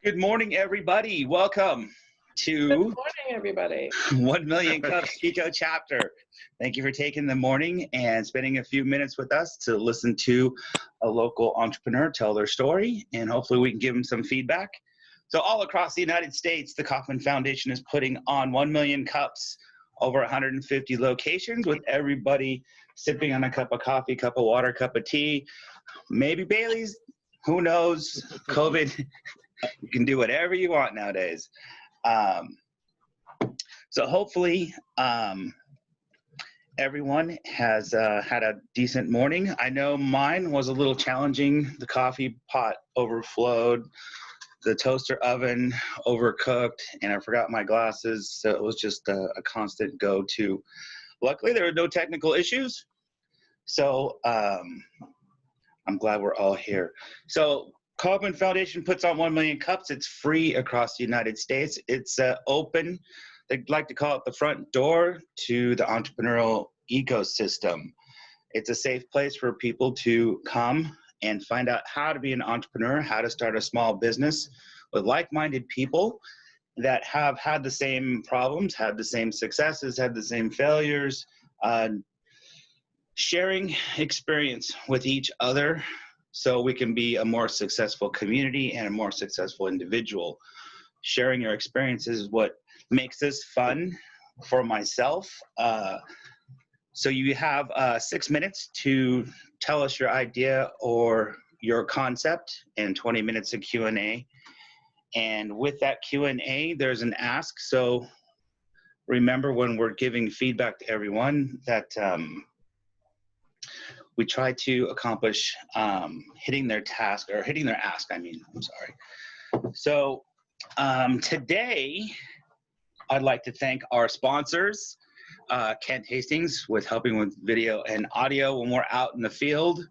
Good morning, everybody. Welcome Good to morning, everybody. 1 Million Cups Chico chapter. Thank you for taking the morning and spending a few minutes with us to listen to a local entrepreneur tell their story, and hopefully we can give them some feedback. So all across the United States, the Crowdfund Foundation is putting on 1 million cups, over 150 locations, with everybody sipping on a cup of coffee, cup of water, cup of tea, maybe Bailey's, who knows, COVID. You can do whatever you want nowadays. So hopefully everyone has had a decent morning. I know mine was a little challenging. The coffee pot overflowed, the toaster oven overcooked, and I forgot my glasses. So it was just a constant go-to. Luckily, there were no technical issues. So I'm glad we're all here. So Crowdfund Foundation puts on 1 million cups. It's free across the United States. It's open. They'd like to call it the front door to the entrepreneurial ecosystem. It's a safe place for people to come and find out how to be an entrepreneur, how to start a small business with like-minded people that have had the same problems, had the same successes, had the same failures, sharing experience with each other, so we can be a more successful community and a more successful individual. Sharing your experiences is what makes this fun for myself. So you have 6 minutes to tell us your idea or your concept, and 20 minutes of Q&A. And with that Q&A, there's an ask. So remember, when we're giving feedback to everyone, that we try to accomplish hitting their task, or hitting their ask, I'm sorry. So today, I'd like to thank our sponsors, Kent Hastings, with helping with video and audio when we're out in the field.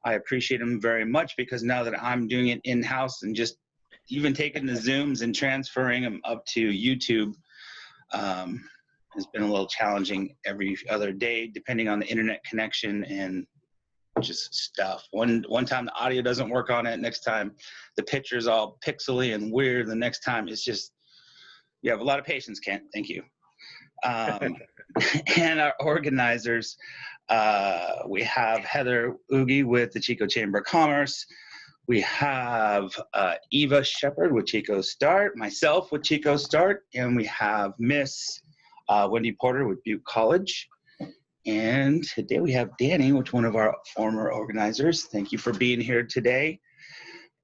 I appreciate him very much, because now that I'm doing it in-house and just even taking the Zooms and transferring them up to YouTube has been a little challenging every other day, depending on the internet connection and just stuff. One time the audio doesn't work on it, next time the picture's all pixely and weird, the next time it's just, you have a lot of patience, Kent. Thank you. And our organizers, we have Heather Oogie with the Chico Chamber of Commerce. We have Eva Shepard with Chico Start, myself with Chico Start, and we have Miss Wendy Porter with Butte College. And today we have Danny, which one of our former organizers. Thank you for being here today.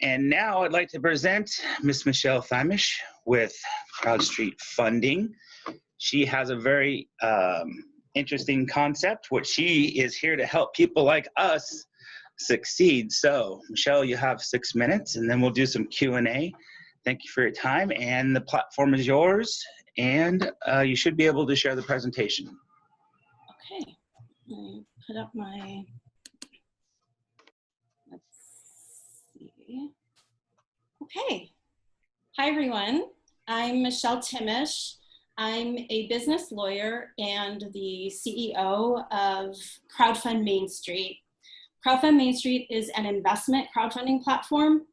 And now I'd like to present Miss Michelle Thimesch with CrowdStreet Funding. She has a very interesting concept, which she is here to help people like us succeed. So Michelle, you have 6 minutes, and then we'll do some Q&A. Thank you for your time, and the platform is yours, and you should be able to share the presentation. Okay, let me put up my, let's see. Okay, hi everyone. I'm Michelle Thimesch. I'm a business lawyer and the CEO of Crowdfund Mainstreet. Crowdfund Mainstreet is an investment crowdfunding platform.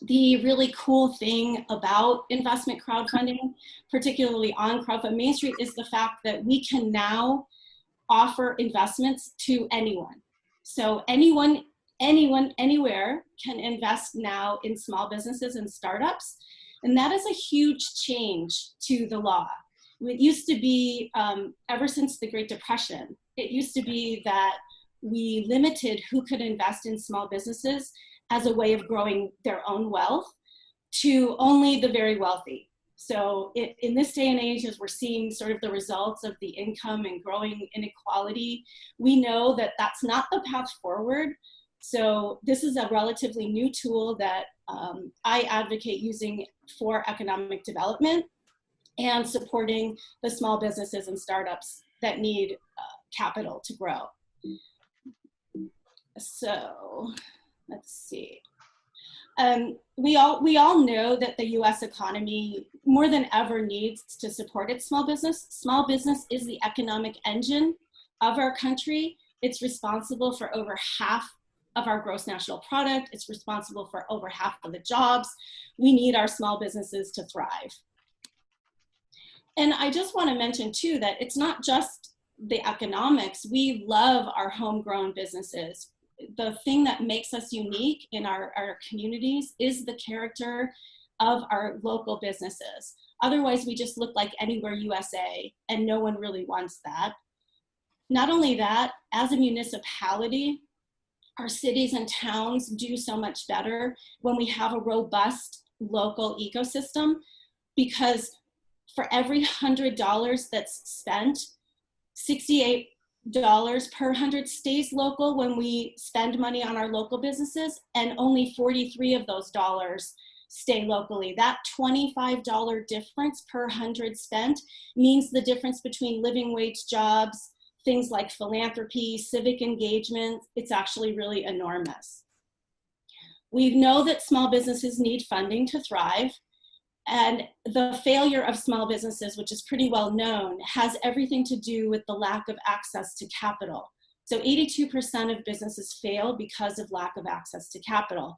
The really cool thing about investment crowdfunding, particularly on Crowdfund Mainstreet, is the fact that we can now offer investments to anyone. So anyone, anywhere can invest now in small businesses and startups. And that is a huge change to the law. It used to be, ever since the Great Depression, it used to be that we limited who could invest in small businesses as a way of growing their own wealth to only the very wealthy. So in this day and age, as we're seeing sort of the results of the income and growing inequality, we know that that's not the path forward. So this is a relatively new tool that I advocate using for economic development and supporting the small businesses and startups that need capital to grow. So let's see. We all know that the U.S. economy more than ever needs to support its small business. Small business is the economic engine of our country. It's responsible for over half of our gross national product. It's responsible for over half of the jobs. We need our small businesses to thrive. And I just want to mention too that it's not just the economics. We love our homegrown businesses. The thing that makes us unique in our communities is the character of our local businesses. Otherwise, we just look like Anywhere USA, and no one really wants that. Not only that, as a municipality, our cities and towns do so much better when we have a robust local ecosystem, because for every $100 that's spent, $68 per 100 stays local when we spend money on our local businesses, and only 43 of those dollars stay locally. That $25 difference per 100 spent means the difference between living wage jobs, things like philanthropy, civic engagement. It's actually really enormous. We know that small businesses need funding to thrive, and the failure of small businesses, which is pretty well known, has everything to do with the lack of access to capital. So 82% of businesses fail because of lack of access to capital.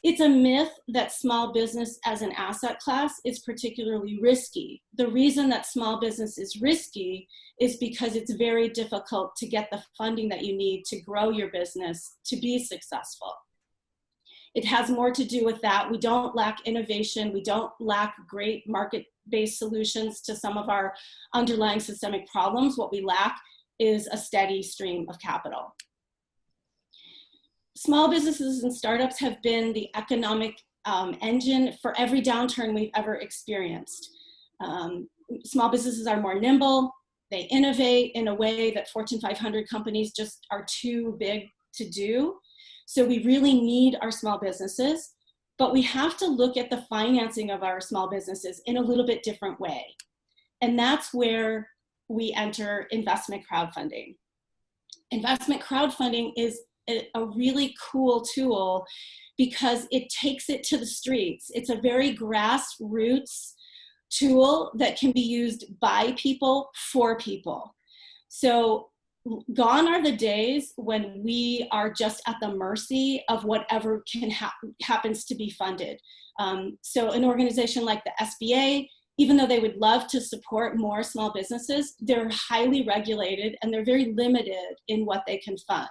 It's a myth that small business as an asset class is particularly risky. The reason that small business is risky is because it's very difficult to get the funding that you need to grow your business to be successful. It has more to do with that. We don't lack innovation. We don't lack great market-based solutions to some of our underlying systemic problems. What we lack is a steady stream of capital. Small businesses and startups have been the economic engine for every downturn we've ever experienced. Small businesses are more nimble. They innovate in a way that Fortune 500 companies just are too big to do. So we really need our small businesses, but we have to look at the financing of our small businesses in a little bit different way. And that's where we enter investment crowdfunding. Investment crowdfunding is a really cool tool because it takes it to the streets. It's a very grassroots tool that can be used by people for people. So gone are the days when we are just at the mercy of whatever happens to be funded. So an organization like the SBA, even though they would love to support more small businesses, they're highly regulated and they're very limited in what they can fund.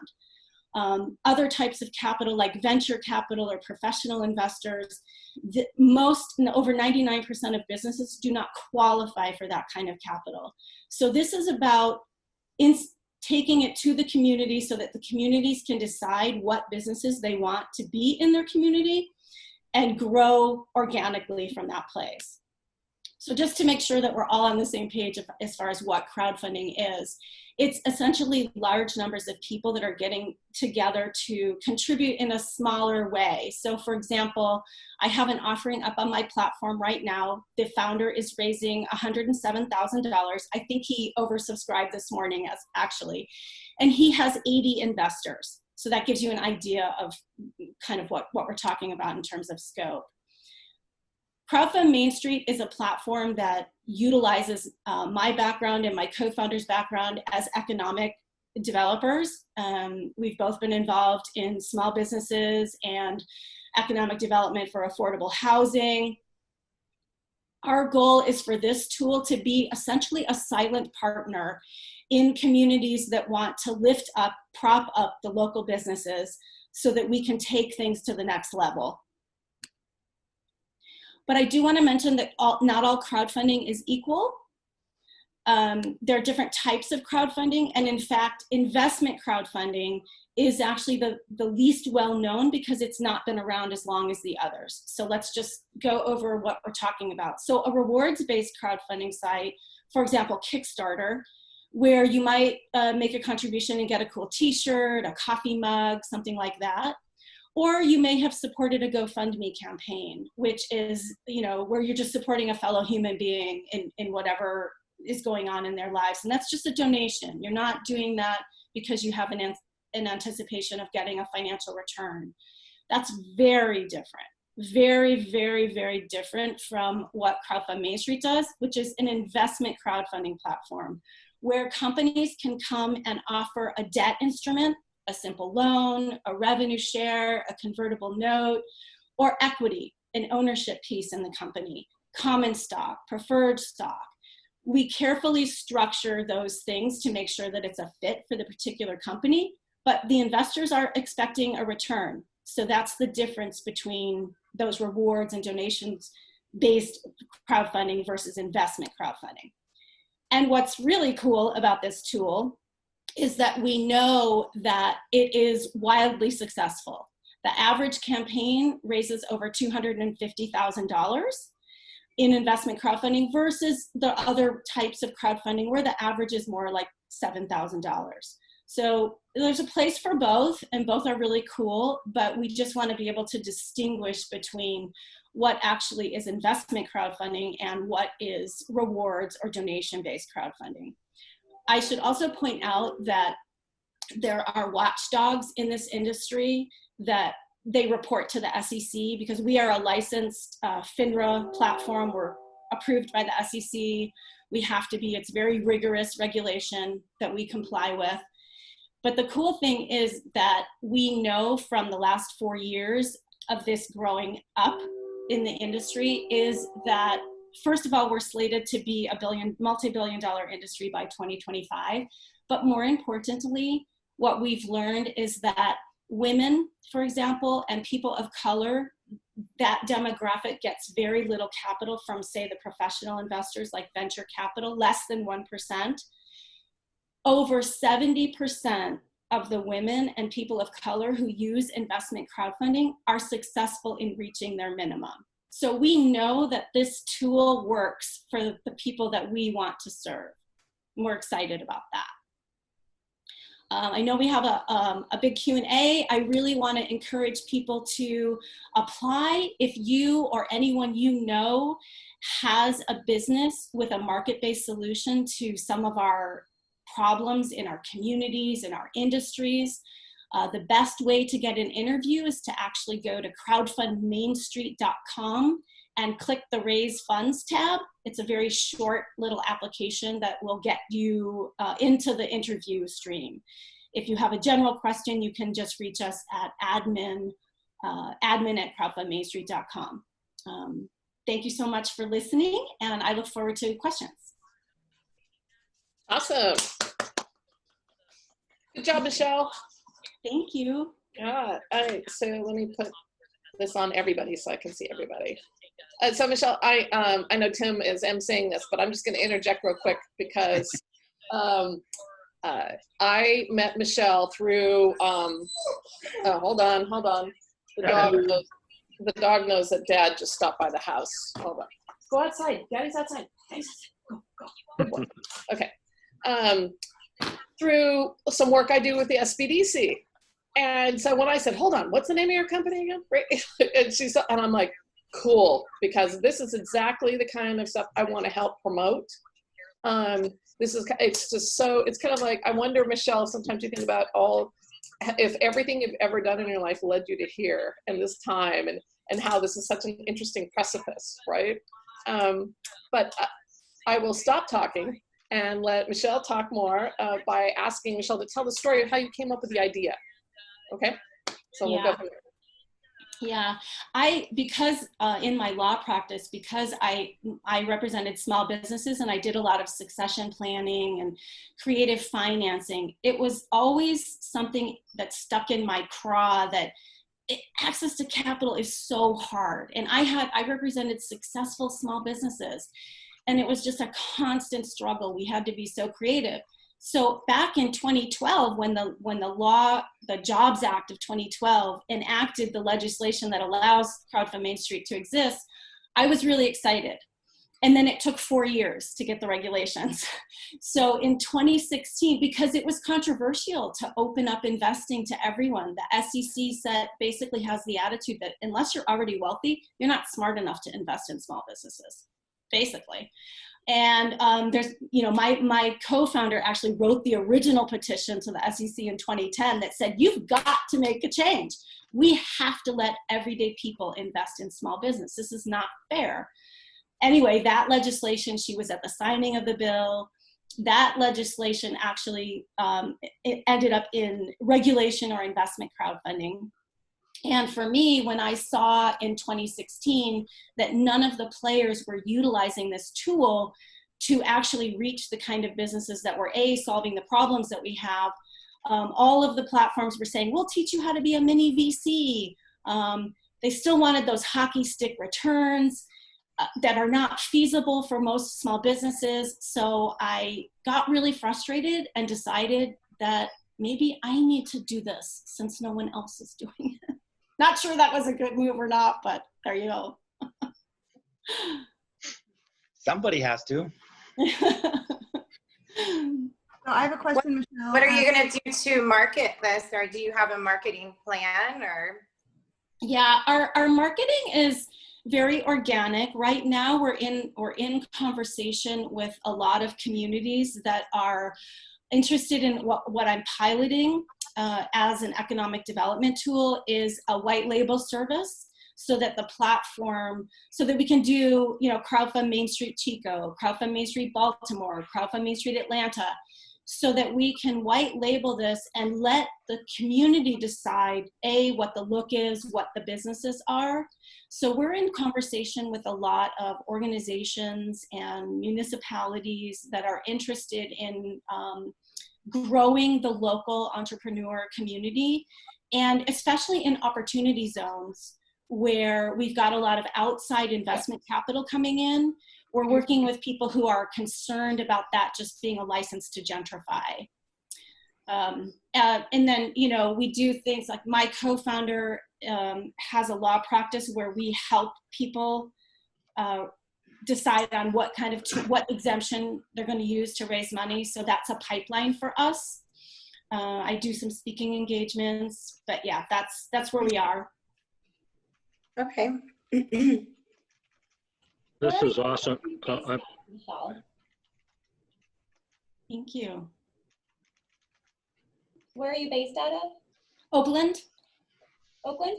Other types of capital like venture capital or professional investors, over 99% of businesses do not qualify for that kind of capital. So this is about taking it to the community so that the communities can decide what businesses they want to be in their community and grow organically from that place. So just to make sure that we're all on the same page as far as what crowdfunding is, it's essentially large numbers of people that are getting together to contribute in a smaller way. So for example, I have an offering up on my platform right now. The founder is raising $107,000. I think he oversubscribed this morning actually, and he has 80 investors. So that gives you an idea of kind of what we're talking about in terms of scope. Crowdfund Mainstreet is a platform that utilizes my background and my co-founder's background as economic developers. We've both been involved in small businesses and economic development for affordable housing. Our goal is for this tool to be essentially a silent partner in communities that want to lift up, prop up the local businesses so that we can take things to the next level. But I do want to mention that not all crowdfunding is equal. There are different types of crowdfunding, and in fact, investment crowdfunding is actually the least well known because it's not been around as long as the others. So let's just go over what we're talking about. So a rewards-based crowdfunding site, for example, Kickstarter, where you might make a contribution and get a cool t-shirt, a coffee mug, something like that. Or you may have supported a GoFundMe campaign, which is, where you're just supporting a fellow human being in whatever is going on in their lives. And that's just a donation. You're not doing that because you have an anticipation of getting a financial return. That's very different. Very, very, very different from what Crowdfund Mainstreet does, which is an investment crowdfunding platform where companies can come and offer a debt instrument a simple loan, a revenue share, a convertible note, or equity, an ownership piece in the company, common stock, preferred stock. We carefully structure those things to make sure that it's a fit for the particular company, but the investors are expecting a return. So that's the difference between those rewards and donations-based crowdfunding versus investment crowdfunding. And what's really cool about this tool is that we know that it is wildly successful. The average campaign raises over $250,000 in investment crowdfunding versus the other types of crowdfunding where the average is more like $7,000. So there's a place for both, and both are really cool, but we just want to be able to distinguish between what actually is investment crowdfunding and what is rewards or donation-based crowdfunding. I should also point out that there are watchdogs in this industry that they report to the SEC because we are a licensed FINRA platform. We're approved by the SEC. We have to be, it's very rigorous regulation that we comply with. But the cool thing is that we know from the last 4 years of this growing up in the industry is that, first of all, we're slated to be a multi-billion-dollar industry by 2025. But more importantly, what we've learned is that women, for example, and people of color, that demographic gets very little capital from, say, the professional investors like venture capital, less than 1%. Over 70% of the women and people of color who use investment crowdfunding are successful in reaching their minimum. So we know that this tool works for the people that we want to serve. We're excited about that. I know we have a big Q&A. I really want to encourage people to apply. If you or anyone you know has a business with a market-based solution to some of our problems in our communities, in our industries, the best way to get an interview is to actually go to crowdfundmainstreet.com and click the Raise Funds tab. It's a very short little application that will get you into the interview stream. If you have a general question, you can just reach us at admin@crowdfundmainstreet.com. Thank you so much for listening, and I look forward to questions. Awesome. Good job, Michelle. Thank you. Yeah. All right. So let me put this on everybody so I can see everybody. So Michelle, I know Tim is saying this, but I'm just going to interject real quick because I met Michelle through. Hold on. The dog knows that Dad just stopped by the house. Hold on. Go outside. Daddy's outside. Go. Good boy. Okay. Through some work I do with the SBDC. And so when I said, hold on, what's the name of your company again? Right? And I'm like, cool, because this is exactly the kind of stuff I want to help promote. It's just so, it's kind of like, I wonder, Michelle, sometimes you think about if everything you've ever done in your life led you to here and this time and how this is such an interesting precipice, right? But I will stop talking and let Michelle talk more by asking Michelle to tell the story of how you came up with the idea. Okay, so we'll go from there. Yeah, because in my law practice, because I represented small businesses and I did a lot of succession planning and creative financing, it was always something that stuck in my craw that access to capital is so hard. And I represented successful small businesses, and it was just a constant struggle. We had to be so creative. So back in 2012, when the Jobs Act of 2012 enacted the legislation that allows Crowdfund Main Street to exist, I was really excited. And then it took 4 years to get the regulations. So in 2016, because it was controversial to open up investing to everyone, the SEC basically has the attitude that unless you're already wealthy, you're not smart enough to invest in small businesses, basically. And my co-founder actually wrote the original petition to the SEC in 2010 that said, you've got to make a change. We have to let everyday people invest in small business. This is not fair. Anyway, that legislation, she was at the signing of the bill. that legislation actually it ended up in regulation or investment crowdfunding. And for me, when I saw in 2016 that none of the players were utilizing this tool to actually reach the kind of businesses that were solving the problems that we have, all of the platforms were saying, we'll teach you how to be a mini VC. They still wanted those hockey stick returns that are not feasible for most small businesses. So I got really frustrated and decided that maybe I need to do this since no one else is doing it. Not sure that was a good move or not, but there you go. Somebody has to. So I have a question, Michelle. What are you going to do to market this, or do you have a marketing plan? Or yeah, our marketing is very organic. Right now, we're in conversation with a lot of communities that are interested in what I'm piloting as an economic development tool is a white label service, so that the platform, so that we can do, Crowdfund Mainstreet Chico, Crowdfund Mainstreet Baltimore, Crowdfund Mainstreet Atlanta, so that we can white label this and let the community decide, what the look is, what the businesses are. So we're in conversation with a lot of organizations and municipalities that are interested in growing the local entrepreneur community, and especially in opportunity zones where we've got a lot of outside investment capital coming in. We're working with people who are concerned about that just being a license to gentrify. And then, we do things like my co-founder has a law practice where we help people decide on what exemption they're going to use to raise money. So that's a pipeline for us. I do some speaking engagements, but yeah, that's where we are. okay. This is awesome. Thank you. Where are you based out of? Oakland. Oakland?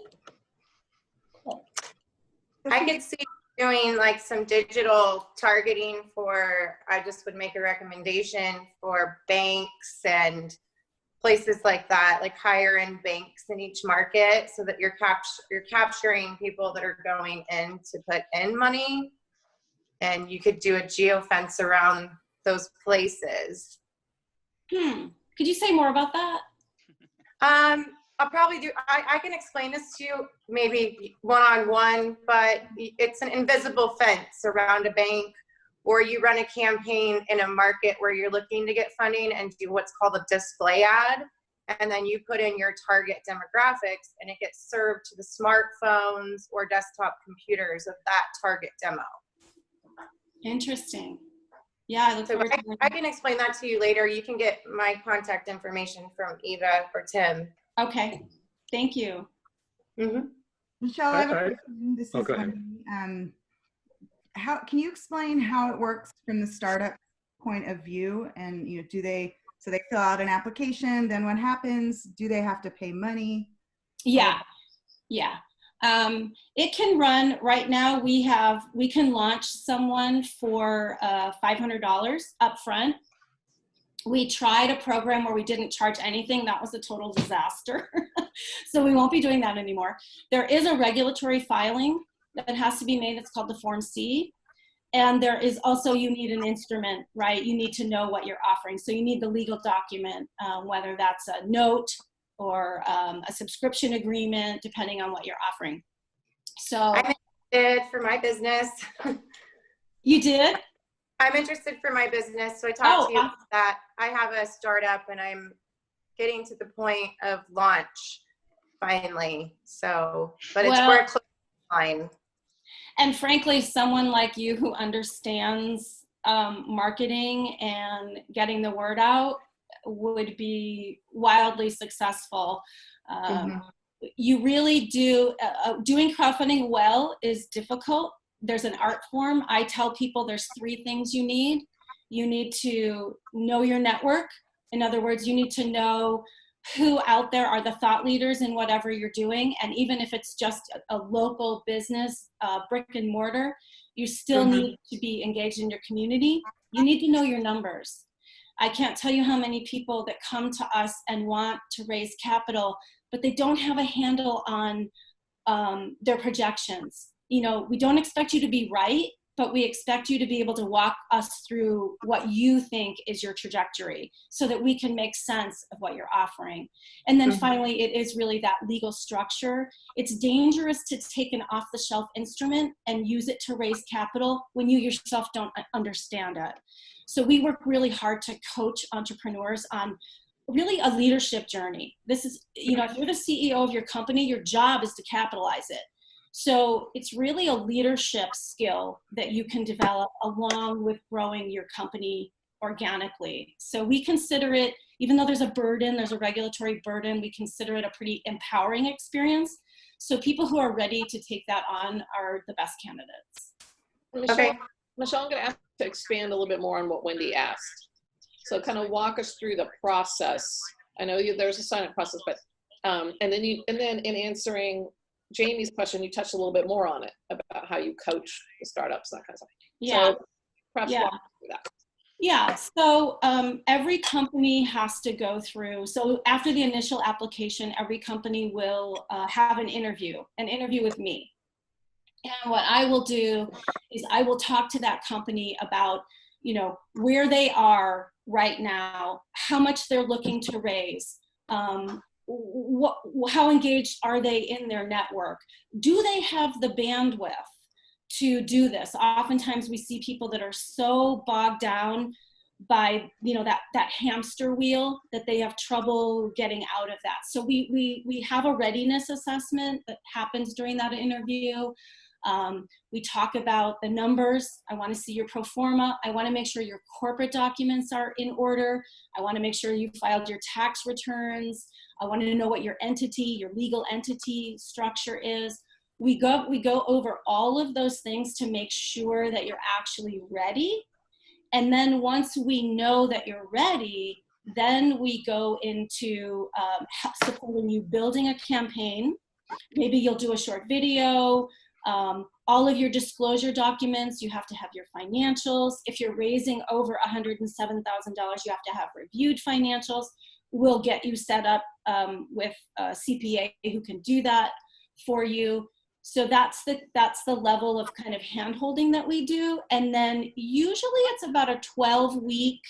Cool. I could see doing like some digital targeting for, I just would make a recommendation for banks and places like that, like higher end banks in each market, so that you're capturing people that are going in to put in money, and you could do a geofence around those places. Could you say more about that? I'll probably do, I can explain this to you maybe one-on-one, but it's an invisible fence around a bank, or you run a campaign in a market where you're looking to get funding and do what's called a display ad. And then you put in your target demographics and it gets served to the smartphones or desktop computers of that target demo. Interesting. Yeah, I look forward to I can explain that to you later. You can get my contact information from Eva or Tim. Okay, thank you. Mm-hmm. Michelle, I have a question. This is Wendy. How can you explain how it works from the startup point of view? And do they fill out an application? Then what happens? Do they have to pay money? Yeah. It can run right now. We can launch someone for $500 upfront. We tried a program where we didn't charge anything. That was a total disaster. So we won't be doing that anymore. There is a regulatory filing that has to be made. It's called the Form C. And there is also, you need an instrument, right? You need to know what you're offering. So you need the legal document, whether that's a note or a subscription agreement, depending on what you're offering. So I'm interested for my business. You did? I'm interested for my business. So I talked to you about that. I have a startup and I'm getting to the point of launch finally. So, but it's for a close line. And frankly, someone like you who understands marketing and getting the word out would be wildly successful. You really do, doing crowdfunding well is difficult. There's an art form. I tell people there's 3 things you need. You need to know your network. In other words, you need to know who out there are the thought leaders in whatever you're doing. And even if it's just a local business, brick and mortar, you still need to be engaged in your community. You need to know your numbers. I can't tell you how many people that come to us and want to raise capital, but they don't have a handle on their projections. You know, we don't expect you to be right, but we expect you to be able to walk us through what you think is your trajectory so that we can make sense of what you're offering. And then finally, it is really that legal structure. It's dangerous to take an off-the-shelf instrument and use it to raise capital when you yourself don't understand it. So we work really hard to coach entrepreneurs on really a leadership journey. This is, you know, if you're the CEO of your company, your job is to capitalize it. So it's really a leadership skill that you can develop along with growing your company organically. So we consider it, even though there's a burden, there's a regulatory burden, we consider it a pretty empowering experience. So people who are ready to take that on are the best candidates. Michelle, I'm going to ask you to expand a little bit more on what Wendy asked. So kind of walk us through the process. I know there's a sign-up process, but and then in answering Jamie's question, you touched a little bit more on it about how you coach the startups, that kind of stuff. Yeah. So perhaps walk through that. Yeah, so every company has to go through, so after the initial application, every company will have an interview with me. And what I will do is I will talk to that company about, you know, where they are right now, how much they're looking to raise, how engaged are they in their network? Do they have the bandwidth to do this? Oftentimes we see people that are so bogged down by, you know, that hamster wheel that they have trouble getting out of that. So we have a readiness assessment that happens during that interview. We talk about the numbers. I want to see your pro forma. I want to make sure your corporate documents are in order. I want to make sure you filed your tax returns. I want to know what your entity, your legal entity structure is. We go over all of those things to make sure that you're actually ready. And then once we know that you're ready, then we go into supporting you building a campaign. Maybe you'll do a short video. All of your disclosure documents, you have to have your financials. If you're raising over $107,000, you have to have reviewed financials. We'll get you set up with a CPA who can do that for you. So that's the level of kind of hand-holding that we do. And then usually it's about a 12-week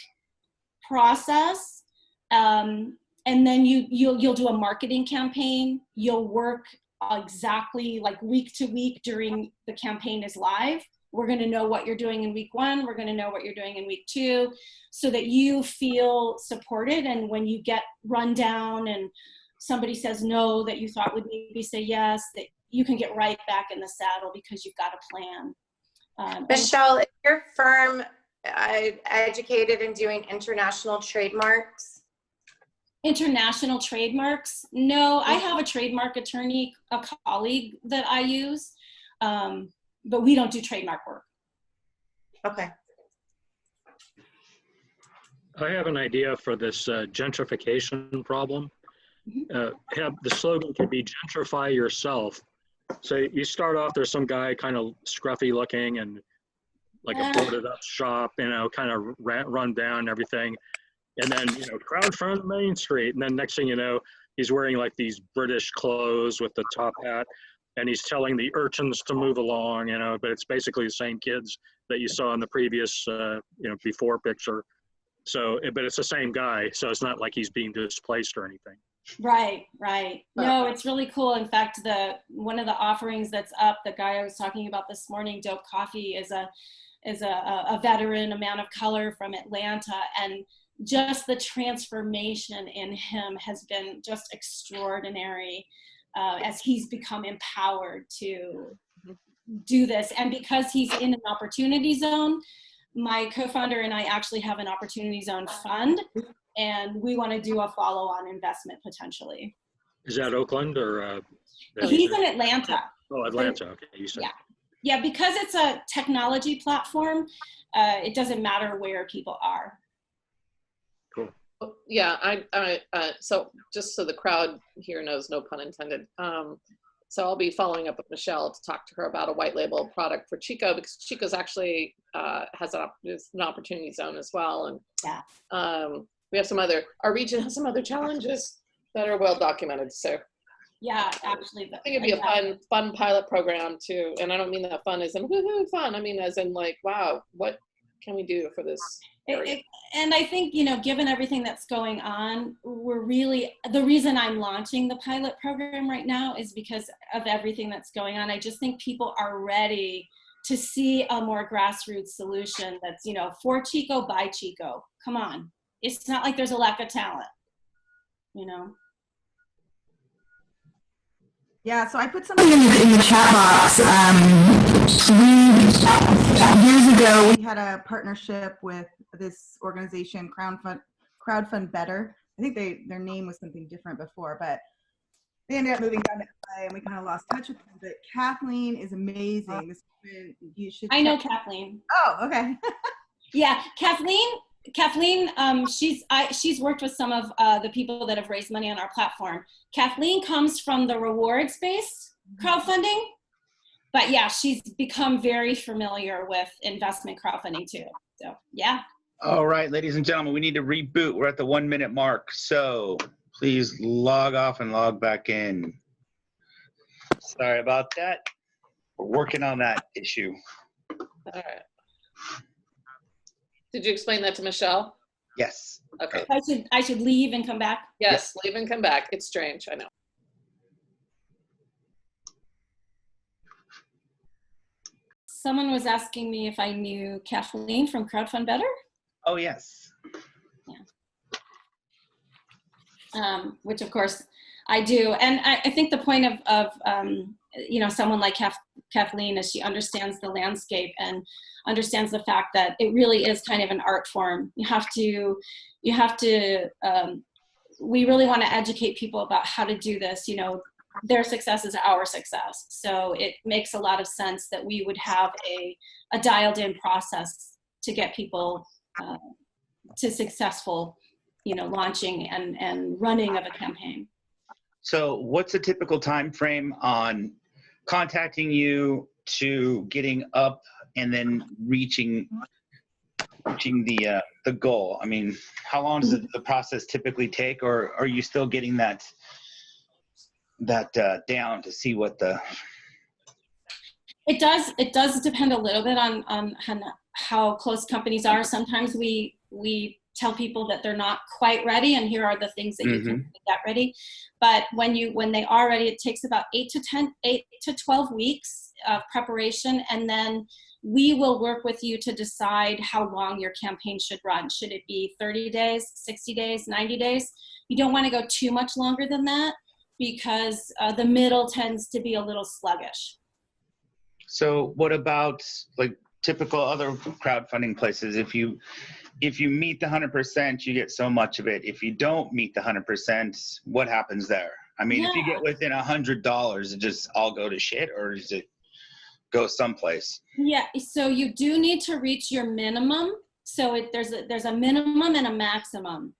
process. And then you'll do a marketing campaign. You'll work exactly like week to week during the campaign is live. We're going to know what you're doing in week 1. We're going to know what you're doing in week 2 so that you feel supported. And when you get run down and somebody says no that you thought would maybe say yes, that you can get right back in the saddle because you've got a plan. Michelle, is your firm educated in doing international trademarks? International trademarks? No, I have a trademark attorney, a colleague that I use, but we don't do trademark work. Okay. I have an idea for this gentrification problem. The slogan could be gentrify yourself. So you start off, there's some guy kind of scruffy looking and like a boarded up shop, you know, kind of run down and everything. And then, you know, Crowdfund Mainstreet. And then next thing you know, he's wearing like these British clothes with the top hat. And he's telling the urchins to move along, you know, but it's basically the same kids that you saw in the previous, you know, before picture. So, but it's the same guy. So it's not like he's being displaced or anything. Right. No, it's really cool. In fact, one of the offerings that's up, the guy I was talking about this morning, Dope Coffee, is a veteran, a man of color from Atlanta. And just the transformation in him has been just extraordinary as he's become empowered to do this. And because he's in an opportunity zone, my co-founder and I actually have an opportunity zone fund, and we want to do a follow-on investment potentially. Is that Oakland or? He's in Atlanta. Oh, Atlanta. Okay, you said. Yeah, because it's a technology platform, it doesn't matter where people are. Cool. Yeah, so just so the crowd here knows, no pun intended. So I'll be following up with Michelle to talk to her about a white label product for Chico, because Chico's actually has an opportunity zone as well. And Yeah. we have our region has some other challenges that are well documented. So yeah, actually, I think it'd be a fun pilot program too. And I don't mean that fun as in woohoo fun. I mean as in like, wow, what can we do for this area? And I think, you know, given everything that's going on, the reason I'm launching the pilot program right now is because of everything that's going on. I just think people are ready to see a more grassroots solution that's, you know, for Chico, by Chico. Come on. It's not like there's a lack of talent, you know? Yeah, so I put something in the chat box. Years ago, we had a partnership with this organization, Crowdfund Better. I think their name was something different before, but they ended up moving down to LA, and we kind of lost touch with them. But Kathleen is amazing. This woman, you should. I know Kathleen. Oh, okay. Yeah, Kathleen, she's worked with some of the people that have raised money on our platform. Kathleen comes from the rewards-based crowdfunding, but yeah, she's become very familiar with investment crowdfunding too. So yeah. All right, ladies and gentlemen, we need to reboot. We're at the 1 minute mark, so please log off and log back in. Sorry about that. We're working on that issue. All right. Did you explain that to Michelle? Yes. Okay. I should leave and come back? Yes, leave and come back. It's strange, I know. Someone was asking me if I knew Kathleen from Crowdfund Better. Oh, yes. Yeah. Which of course I do. And I think the point of you know, someone like Kathleen is she understands the landscape and understands the fact that it really is kind of an art form. You have to, we really want to educate people about how to do this. You know, their success is our success. So it makes a lot of sense that we would have a dialed in process to get people to successful, you know, launching and running of a campaign. So what's a typical time frame on contacting you to getting up and then reaching the goal? I mean, how long does the process typically take, or are you still getting that down to see what the? It does depend a little bit on how close companies are. Sometimes we tell people that they're not quite ready, and here are the things that you can do to get ready. But when they are ready, it takes about 8 to 12 weeks of preparation, and then we will work with you to decide how long your campaign should run. Should it be 30 days, 60 days, 90 days? You don't want to go too much longer than that, because the middle tends to be a little sluggish. So what about like typical other crowdfunding places? If you meet the 100%, you get so much of it. If you don't meet the 100%, what happens there? I mean, if you get within $100, it just all go to shit, or does it go someplace? Yeah, so you do need to reach your minimum. So there's a minimum and a maximum.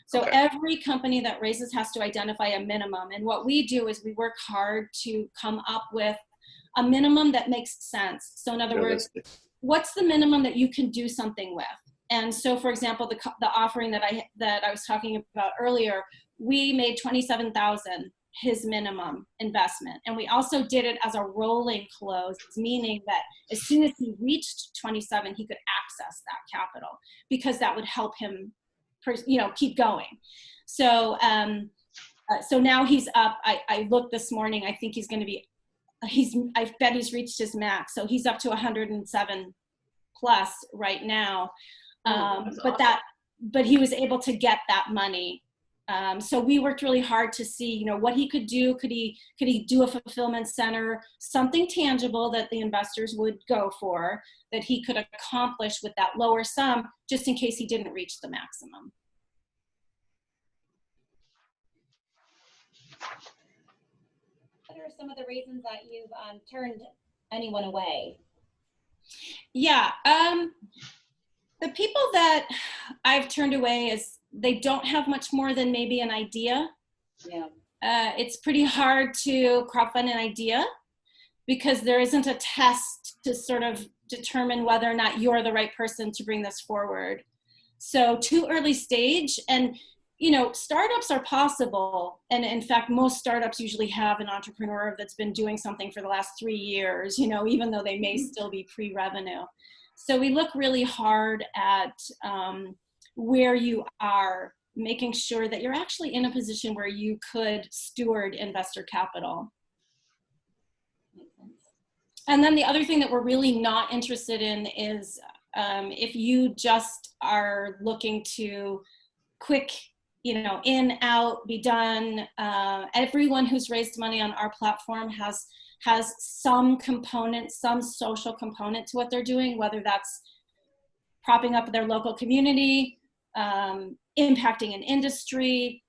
So every company that raises has to identify a minimum. And what we do is we work hard to come up with a minimum that makes sense. So in other words, what's the minimum that you can do something with? And so, for example, the offering that I was talking about earlier, we made $27,000 his minimum investment, and we also did it as a rolling close, meaning that as soon as he reached 27, he could access that capital, because that would help him, you know, keep going. So, so now he's up. I looked this morning. I think he's going to be. I bet he's reached his max. So he's up to 107 plus right now. But he was able to get that money. So we worked really hard to see, you know, what he could do. Could he do a fulfillment center, something tangible that the investors would go for, that he could accomplish with that lower sum, just in case he didn't reach the maximum. What are some of the reasons that you've turned anyone away? Yeah, the people that I've turned away is they don't have much more than maybe an idea. Yeah. it's pretty hard to crowdfund an idea because there isn't a test to sort of determine whether or not you're the right person to bring this forward. So too early stage, and you know, startups are possible. And in fact, most startups usually have an entrepreneur that's been doing something for the last 3 years, you know, even though they may still be pre-revenue. So we look really hard at where you are, making sure that you're actually in a position where you could steward investor capital. And then the other thing that we're really not interested in is if you just are looking to quick, you know, in, out, be done. Everyone who's raised money on our platform has some component, some social component to what they're doing, whether that's propping up their local community, impacting an industry.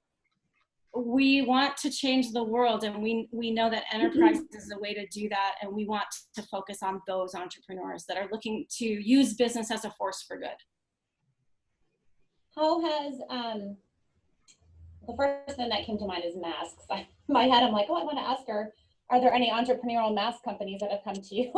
We want to change the world, and we know that enterprise is a way to do that, and we want to focus on those entrepreneurs that are looking to use business as a force for good. How has, the first thing that came to mind is masks. In my head, I'm like, oh, I want to ask her, are there any entrepreneurial mask companies that have come to you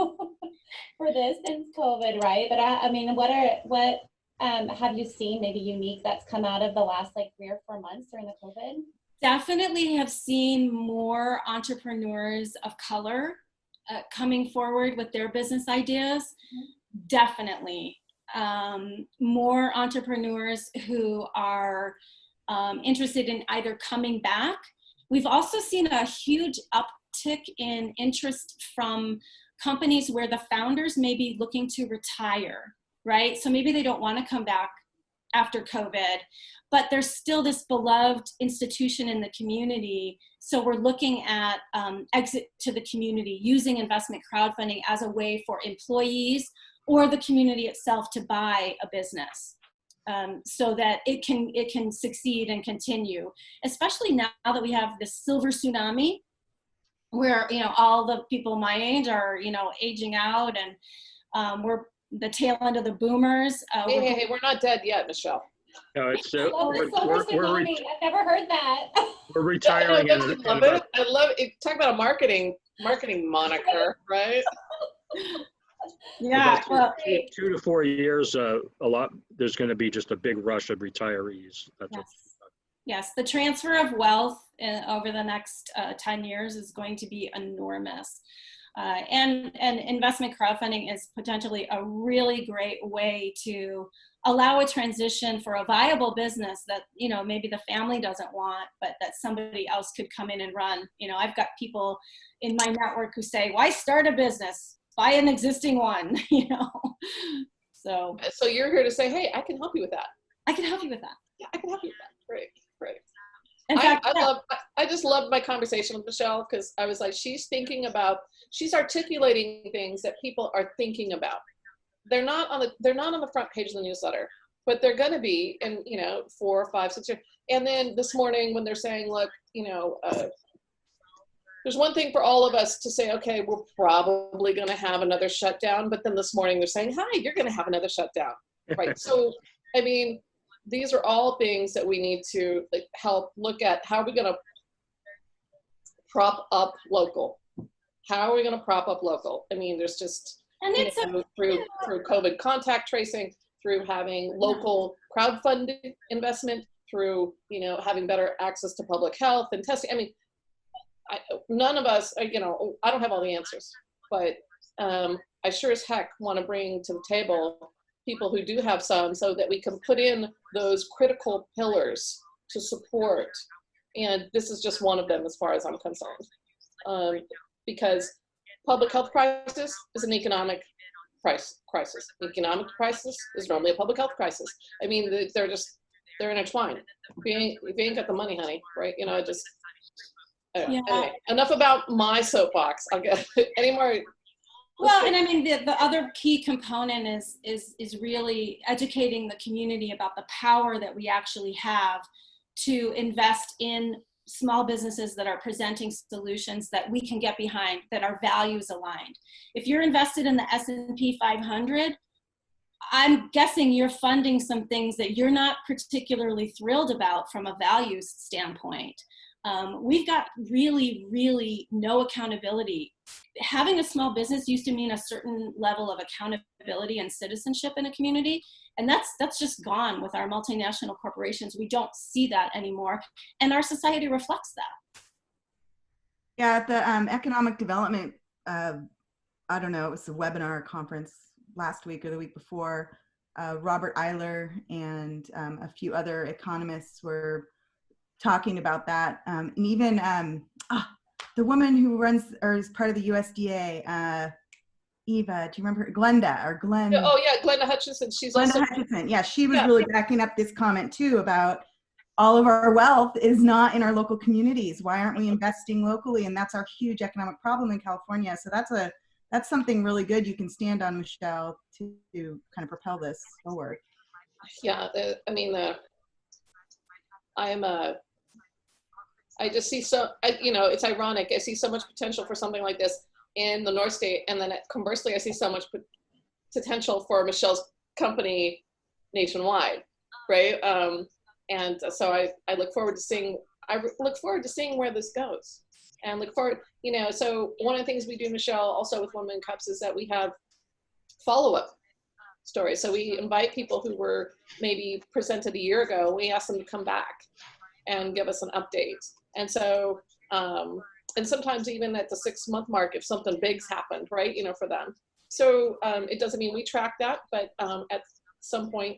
for this since COVID, right? But I mean, what have you seen maybe unique that's come out of the last like 3 or 4 months during the COVID? Definitely have seen more entrepreneurs of color coming forward with their business ideas. Definitely. More entrepreneurs who are interested in either coming back. We've also seen a huge uptick in interest from companies where the founders may be looking to retire, right? So maybe they don't want to come back after COVID, but there's still this beloved institution in the community. So we're looking at exit to the community, using investment crowdfunding as a way for employees or the community itself to buy a business, so that it can succeed and continue. Especially now that we have this silver tsunami, where, you know, all the people my age are, you know, aging out, and we're the tail end of the boomers. Hey, we're not dead yet, Michelle. No, it's I've never heard that. we're retiring. Yeah, no, I love it. I love it. Talk about a marketing moniker, right? Yeah, well, 2 to 4 years, there's going to be just a big rush of retirees. That's yes. Yes, the transfer of wealth over the next 10 years is going to be enormous. And investment crowdfunding is potentially a really great way to allow a transition for a viable business that, you know, maybe the family doesn't want, but that somebody else could come in and run. You know, I've got people in my network who say, why start a business? Buy an existing one, you know? So you're here to say, hey, I can help you with that. I can help you with that. Yeah, I can help you with that. Great. In fact, I just loved my conversation with Michelle, because I was like, she's articulating things that people are thinking about. They're not on the front page of the newsletter, but they're going to be in, you know, 4, 5, 6 years. And then this morning when they're saying, look, you know, there's one thing for all of us to say, okay, we're probably going to have another shutdown. But then this morning they're saying, hi, you're going to have another shutdown. Right. So, I mean, these are all things that we need to help look at. How are we going to prop up local? How are we going to prop up local? I mean, there's just, and it's through COVID contact tracing, through having local crowdfunding investment, through, you know, having better access to public health and testing. I mean, none of us, you know, I don't have all the answers, but I sure as heck want to bring to the table people who do have some, so that we can put in those critical pillars to support. And this is just one of them as far as I'm concerned. Because public health crisis is an economic crisis. Economic crisis is normally a public health crisis. I mean, they're intertwined. If you ain't got the money, honey, right? You know, just, anyway, enough about my soapbox. I'll get any more. Well, and I mean, the other key component is really educating the community about the power that we actually have to invest in small businesses that are presenting solutions that we can get behind, that are values aligned. If you're invested in the S&P 500, I'm guessing you're funding some things that you're not particularly thrilled about from a values standpoint. We've got really, really no accountability. Having a small business used to mean a certain level of accountability and citizenship in a community. And that's just gone with our multinational corporations. We don't see that anymore. And our society reflects that. Yeah, at the economic development, I don't know, it was a webinar conference last week or the week before, Robert Eiler and a few other economists were talking about that. And even the woman who runs or is part of the USDA, Eva, do you remember her? Glenda or Glenn? Oh yeah, Glenda Hutchinson. She's Glenda also Hutchinson. Yeah, she was really backing up this comment too about all of our wealth is not in our local communities. Why aren't we investing locally? And that's our huge economic problem in California. So that's something really good you can stand on, Michelle, to kind of propel this forward. Yeah, I just see it's ironic. I see so much potential for something like this in the North State, and then conversely, I see so much potential for Michelle's company nationwide, right? And so I look forward to seeing. Where this goes, and look forward. So one of the things we do, Michelle, also with Women in Cups, is that we have follow-up stories. So we invite people who were maybe presented a year ago. We ask them to come back and give us an update. And so, and sometimes even at the 6-month mark, if something big's happened, right, for them. So it doesn't mean we track that, but at some point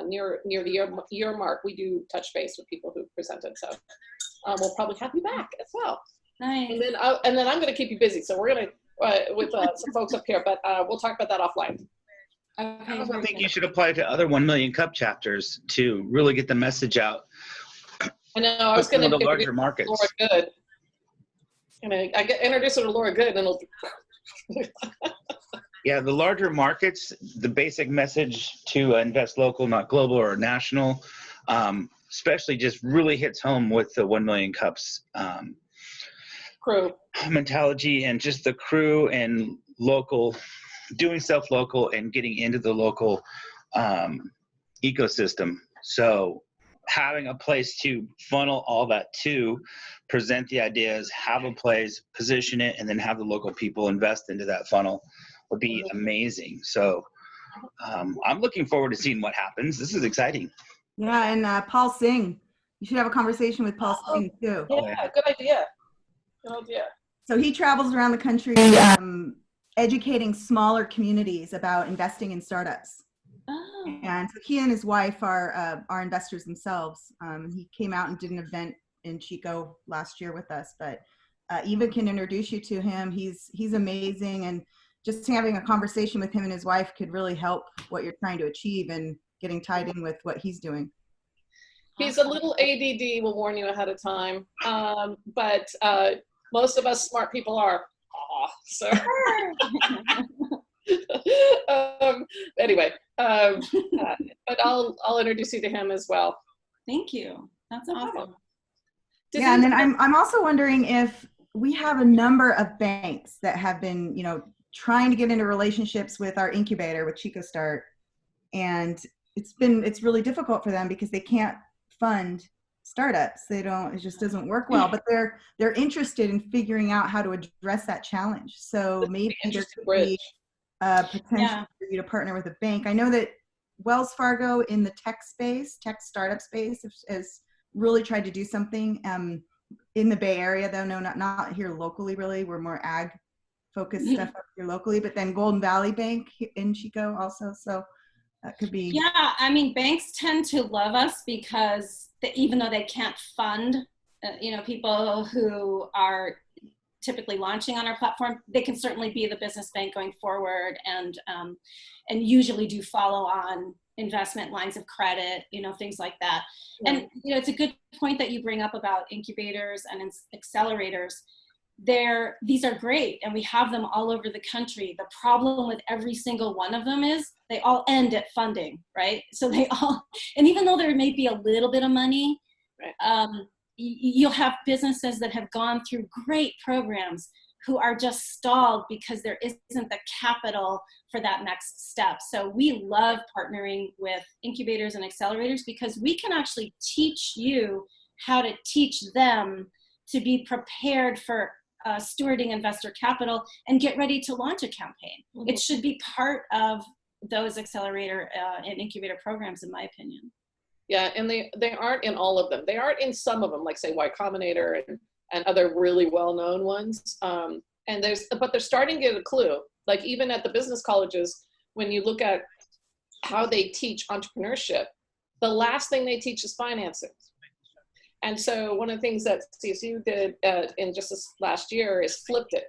near the year mark, we do touch base with people who presented. So we'll probably have you back as well. Nice. And then I'm going to keep you busy. So we're going to with some folks up here, but we'll talk about that offline. Okay, I also think you should apply to other 1 Million Cup chapters to really get the message out. I know. I was going to the larger markets. Laura Good. I get introduced her to Laura Good, and it'll. Yeah, the larger markets, the basic message to invest local, not global or national, especially just really hits home with the 1 Million Cups Crew mentality, and just the crew and local, doing stuff local and getting into the local ecosystem. So having a place to funnel all that to, present the ideas, have a place, position it, and then have the local people invest into that funnel would be amazing. So I'm looking forward to seeing what happens. This is exciting. Yeah, and Paul Singh. You should have a conversation with Paul Singh too. Yeah, good idea. Good idea. So he travels around the country educating smaller communities about investing in startups. Oh. And so he and his wife are investors themselves. He came out and did an event in Chico last year with us, but Eva can introduce you to him. He's amazing, and just having a conversation with him and his wife could really help what you're trying to achieve and getting tied in with what he's doing. He's a little ADD, we'll warn you ahead of time. But most of us smart people are. So anyway, but I'll introduce you to him as well. Thank you. That's awesome. Yeah, and then I'm also wondering if we have a number of banks that have been, trying to get into relationships with our incubator with Chico Start, and it's really difficult for them because they can't fund startups. It just doesn't work well, but they're interested in figuring out how to address that challenge. So maybe there could be a potential for you to partner with a bank. I know that Wells Fargo in the tech startup space has really tried to do something in the Bay Area, though. No, not here locally, really. We're more ag focused stuff up here locally, but then Golden Valley Bank in Chico also. So that could be. Yeah, I mean, banks tend to love us because even though they can't fund, people who are typically launching on our platform, they can certainly be the business bank going forward, and usually do follow on investment lines of credit, things like that. Yeah. And it's a good point that you bring up about incubators and accelerators. These are great, and we have them all over the country. The problem with every single one of them is they all end at funding, right? So and even though there may be a little bit of money, right. You'll have businesses that have gone through great programs who are just stalled because there isn't the capital for that next step. So we love partnering with incubators and accelerators because we can actually teach you how to teach them to be prepared for stewarding investor capital and get ready to launch a campaign. It should be part of those accelerator and incubator programs, in my opinion. Yeah, and they aren't in all of them. They aren't in some of them, like say Y Combinator and other really well-known ones. But they're starting to get a clue. Like even at the business colleges, when you look at how they teach entrepreneurship, the last thing they teach is financing. And so one of the things that CSU did in just this last year is flipped it.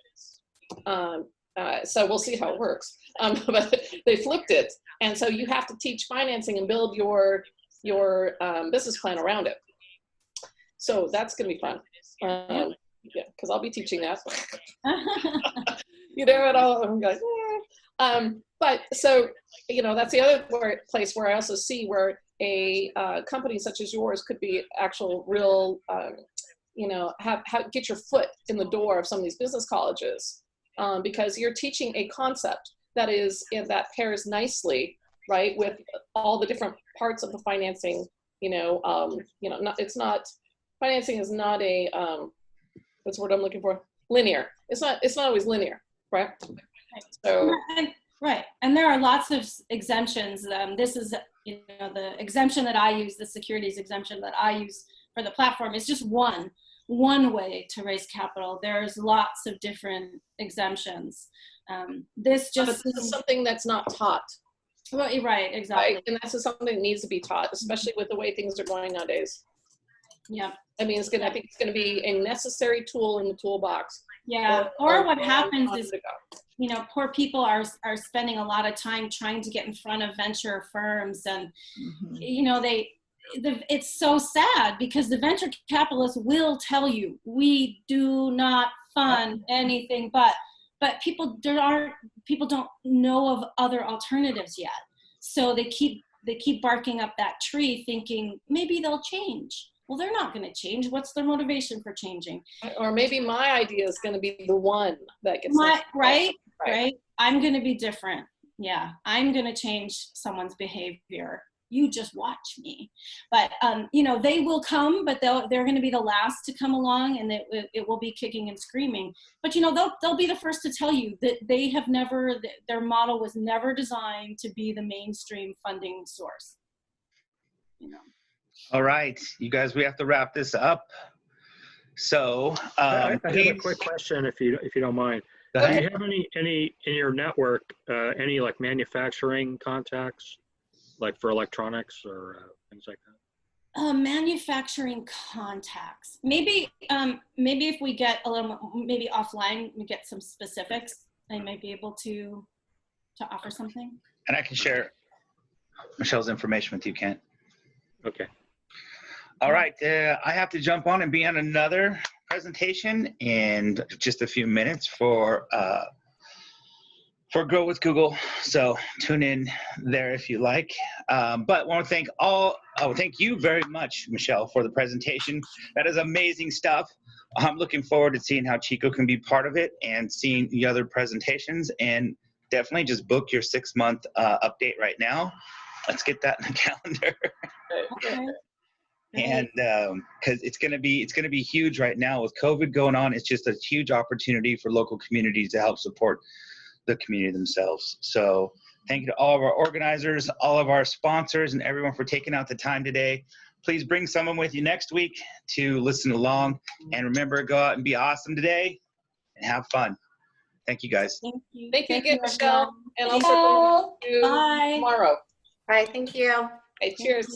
So we'll see how it works. But they flipped it. And so you have to teach financing and build your business plan around it. So that's going to be fun. Yeah, because I'll be teaching that. You know, and I'm like, but so, you know, that's the other place where I also see where a company such as yours could be actual real, you know, get your foot in the door of some of these business colleges, because you're teaching a concept that pairs nicely, right, with all the different parts of the financing. Financing is not a what's the word I'm looking for? Linear. It's not always linear, right? So. Right, and there are lots of exemptions. This is, you know, the exemption that I use, the securities exemption that I use for the platform is just one way to raise capital. There's lots of different exemptions. This is something that's not taught. Right, exactly. Right? And that's just something that needs to be taught, especially with the way things are going nowadays. Yeah. I mean, I think it's going to be a necessary tool in the toolbox. Yeah. Or what happens is, you know, poor people are spending a lot of time trying to get in front of venture firms, and you know, it's so sad because the venture capitalists will tell you we do not fund anything, but people don't know of other alternatives yet, so they keep barking up that tree thinking maybe they'll change. Well, they're not going to change. What's their motivation for changing? Or maybe my idea is going to be the one that gets right. I'm going to be different. Yeah, I'm going to change someone's behavior. You just watch me. But you know, they will come, but they're going to be the last to come along, and it will be kicking and screaming. But you know, they'll be the first to tell you that their model was never designed to be the mainstream funding source. You know. All right, you guys, we have to wrap this up. So I have a quick question, if you don't mind. Do you have any in your network, any like manufacturing contacts, like for electronics or things like that? Manufacturing contacts. Maybe if we get a little, maybe offline, we get some specifics, I might be able to offer something. And I can share Michelle's information with you, Kent. Okay. All right, I have to jump on and be on another presentation in just a few minutes for Grow with Google. So tune in there if you like. But I want to thank you very much, Michelle, for the presentation. That is amazing stuff. I'm looking forward to seeing how Chico can be part of it and seeing the other presentations, and definitely just book your 6-month update right now. Let's get that in the calendar. Okay. And because it's gonna be huge right now with COVID going on. It's just a huge opportunity for local communities to help support the community themselves. So thank you to all of our organizers, all of our sponsors, and everyone for taking out the time today. Please bring someone with you next week to listen along. And remember, go out and be awesome today and have fun. Thank you, guys. Thank you. Thank you again, Michelle. And Thank also you. tomorrow. All right, thank you. Okay, cheers.